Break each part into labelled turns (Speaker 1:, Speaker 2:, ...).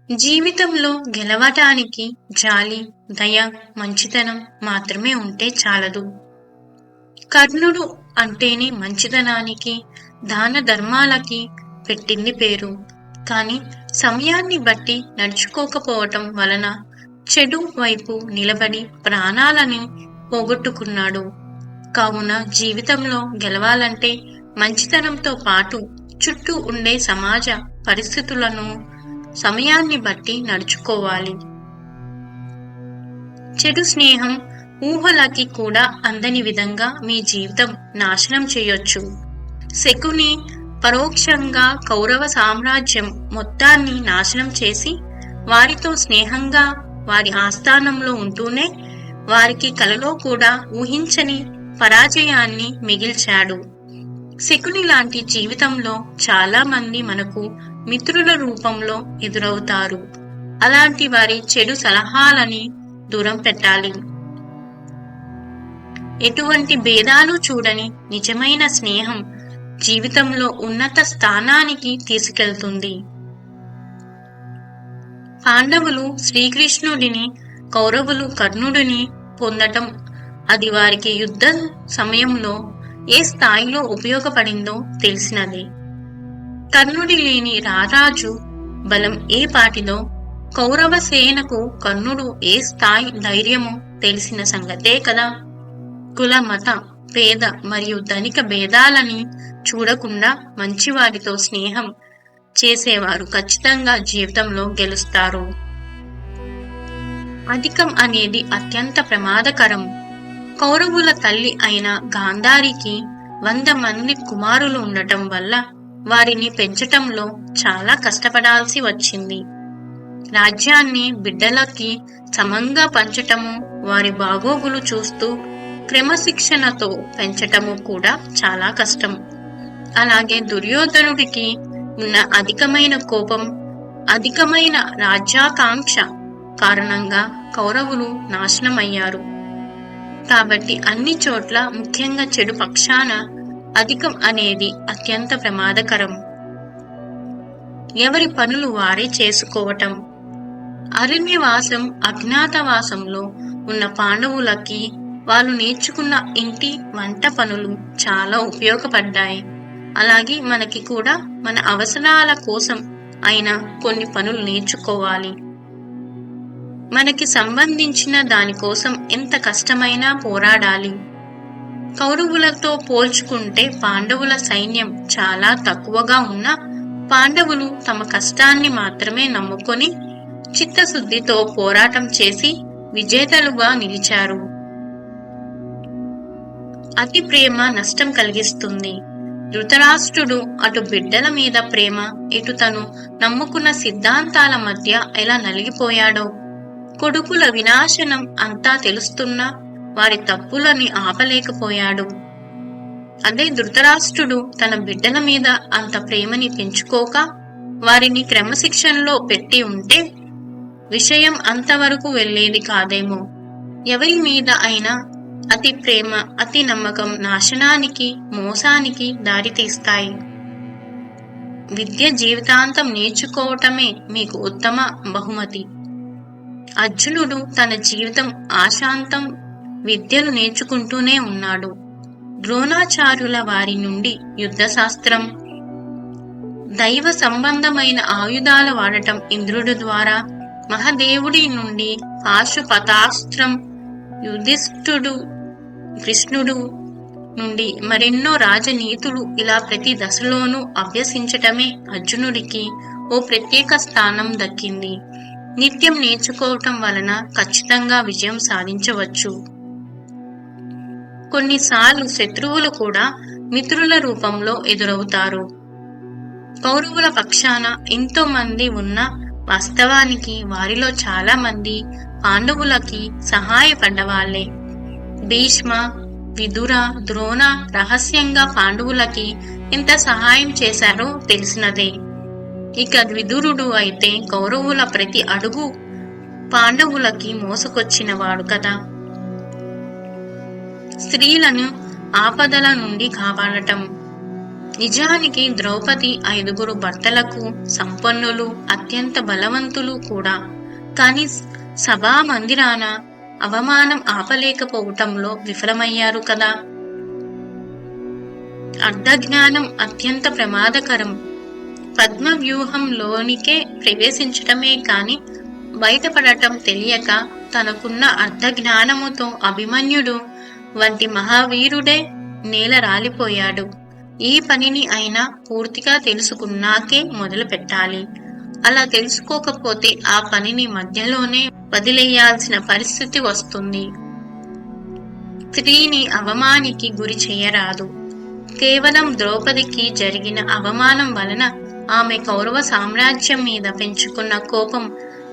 Speaker 1: జీవితంలో గెలవటానికి జాలి, దయ, మంచితనం మాత్రమే ఉంటే చాలదు. కర్ణుడు అంటేనే మంచితనానికి, దాన ధర్మాలకి పెట్టింది పేరు. కానీ సమయాన్ని బట్టి నడుచుకోకపోవటం వలన చెడు వైపు నిలబడి ప్రాణాలని పోగొట్టుకున్నాడు. కావున జీవితంలో గెలవాలంటే మంచితనంతో పాటు చుట్టూ ఉండే సమాజ పరిస్థితులను సమయాన్ని బట్టి నడుచుకోవాలి. చెడు స్నేహం ఊహలకి కూడా అందని విధంగా మీ జీవితం నాశనం చేయొచ్చు. శకుని పరోక్షంగా కౌరవ సామ్రాజ్యం మొత్తాన్ని నాశనం చేసి వారితో స్నేహంగా వారి ఆస్థానంలో ఉంటూనే వారికి కలలో కూడా ఊహించని పరాజయాన్ని మిగిల్చాడు. శకుని లాంటి జీవితంలో చాలా మంది మనకు మిత్రుల రూపంలో ఎదురవుతారు. అలాంటి వారి చెడు సలహాలని దూరం పెట్టాలి. ఎటువంటి భేదాలు చూడని నిజమైన స్నేహం జీవితంలో ఉన్నత స్థానానికి తీసుకెళ్తుంది. పాండవులు శ్రీకృష్ణుడిని, కౌరవులు కర్ణుడిని పొందటం అది వారికి యుద్ధ సమయంలో ఏ స్థాయిలో ఉపయోగపడిందో తెలిసినదే. కర్ణుడి లేని రారాజు బలం ఏ పాటిదో కౌరవ సేనకు కర్ణుడు ఏ స్థాయి ధైర్యమో తెలిసిన సంగతే కదా. కుల, మత, పేద మరియు ధనిక భేదాలని చూడకుండా మంచివారితో స్నేహం చేసేవారు ఖచ్చితంగా జీవితంలో గెలుస్తారు. అధికం అనేది అత్యంత ప్రమాదకరం. కౌరవుల తల్లి అయిన గాంధారికి 100 మంది కుమారులు ఉండటం వల్ల వారిని పెంచటంలో చాలా కష్టపడాల్సి వచ్చింది. రాజ్యాన్ని బిడ్డలకి సమంగా పంచటము, వారి బాగోగులు చూస్తూ క్రమశిక్షణతో పెంచటము కూడా చాలా కష్టం. అలాగే దుర్యోధనుడికి ఉన్న అధికమైన కోపం, అధికమైన రాజ్యాకాంక్ష కారణంగా కౌరవులు నాశనమయ్యారు. కాబట్టి అన్ని చోట్ల ముఖ్యంగా చెడు పక్షాన అధికం అనేది అత్యంత ప్రమాదకరం. ఎవరి పనులు వారే చేసుకోవటం. అరణ్యవాసం, అజ్ఞాతవాసంలో ఉన్న పాండవులకి వాళ్ళు నేర్చుకున్న ఇంటి వంట పనులు చాలా ఉపయోగపడ్డాయి. అలాగే మనకి కూడా మన అవసరాల కోసం అయినా కొన్ని పనులు నేర్చుకోవాలి. మనకి సంబంధించిన దానికోసం ఎంత కష్టమైనా పోరాడాలి. కౌరవులతో పోల్చుకుంటే పాండవుల సైన్యం చాలా తక్కువగా ఉన్నా పాండవులు తమ కష్టాన్ని మాత్రమే నమ్ముకొని చిత్తశుద్ధితో పోరాటం చేసి విజేతలుగా నిలిచారు. అతి ప్రేమ నష్టం కలిగిస్తుంది. ధృతరాష్ట్రుడు అటు బిడ్డల మీద ప్రేమ, ఇటు తను నమ్ముకున్న సిద్ధాంతాల మధ్య ఎలా నలిగిపోయాడో. కొడుకుల వినాశనం అంతా తెలుస్తున్నా వారి తప్పులని ఆపలేకపోయాడు. అదే ధృతరాష్ట్రుడు తన బిడ్డల మీద అంత ప్రేమని పెంచుకోక వారిని క్రమశిక్షణలో పెట్టి ఉంటే విషయం అంతవరకు వెళ్ళేది కాదేమో. ఎవరి మీద అయినా అతి ప్రేమ, అతి నమ్మకం నాశనానికి, మోసానికి దారితీస్తాయి. విద్య జీవితాంతం నేర్చుకోవటమే మీకు ఉత్తమ బహుమతి. అర్జునుడు తన జీవితం ఆశాంతం విద్యలు నేర్చుకుంటూనే ఉన్నాడు. ద్రోణాచార్యుల వారి నుండి యుద్ధశాస్త్రం, దైవ సంబంధమైన ఆయుధాల వాడటం ఇంద్రుడి ద్వారా, మహాదేవుడి నుండి పాశుపతాస్త్రం, యుధిష్ఠుడు కృష్ణుడు నుండి మరెన్నో రాజనీతులు, ఇలా ప్రతి దశలోనూ అభ్యసించటమే అర్జునుడికి ఓ ప్రత్యేక స్థానం దక్కింది. నిత్యం నేర్చుకోవటం వలన ఖచ్చితంగా విజయం సాధించవచ్చు. కొన్నిసార్లు శత్రువులు కూడా మిత్రుల రూపంలో ఎదురవుతారు. కౌరవుల పక్షాన ఎంతో మంది ఉన్న వాస్తవానికి వారిలో చాలా మంది పాండవులకి సహాయపడ్డవాళ్లే. భీష్మ, విదుర, ద్రోణ రహస్యంగా పాండవులకి ఎంత సహాయం చేశారో తెలిసినదే. ఇక విదురుడు అయితే కౌరవుల ప్రతి అడుగు పాండవులకి మోసుకొచ్చినవాడు కదా. స్త్రీలను ఆపదల నుండి కాపాడటం. నిజానికి ద్రౌపది 5 భర్తలకు సంపన్నులు, అత్యంత బలవంతులు కూడా. కాని సభా మందిరాన అవమానం ఆపలేకపోవటంలో విఫలమయ్యారు కదా. అర్ధజ్ఞానం అత్యంత ప్రమాదకరం. పద్మవ్యూహంలోనికే ప్రవేశించటమే కాని బయటపడటం తెలియక తనకున్న అర్ధజ్ఞానముతో అభిమన్యుడు వంటి మహావీరుడే నేల రాలిపోయాడు. ఈ పనిని అయినా పూర్తిగా తెలుసుకున్నాకే మొదలు పెట్టాలి. అలా తెలుసుకోకపోతే ఆ పనిని మధ్యలోనే వదిలేయాల్సిన పరిస్థితి వస్తుంది. స్త్రీని అవమానికి గురి చేయరాదు. కేవలం ద్రౌపదికి జరిగిన అవమానం వలన ఆమె కౌరవ సామ్రాజ్యం మీద పెంచుకున్న కోపం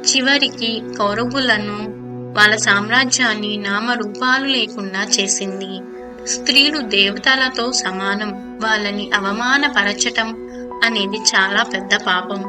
Speaker 1: చివరికి కౌరవులను, వాళ్ళ సామ్రాజ్యాన్ని నామరూపాలు లేకుండా చేసింది. స్త్రీలు దేవతలతో సమానం. వాళ్ళని అవమానపరచటం అనేది చాలా పెద్ద పాపం.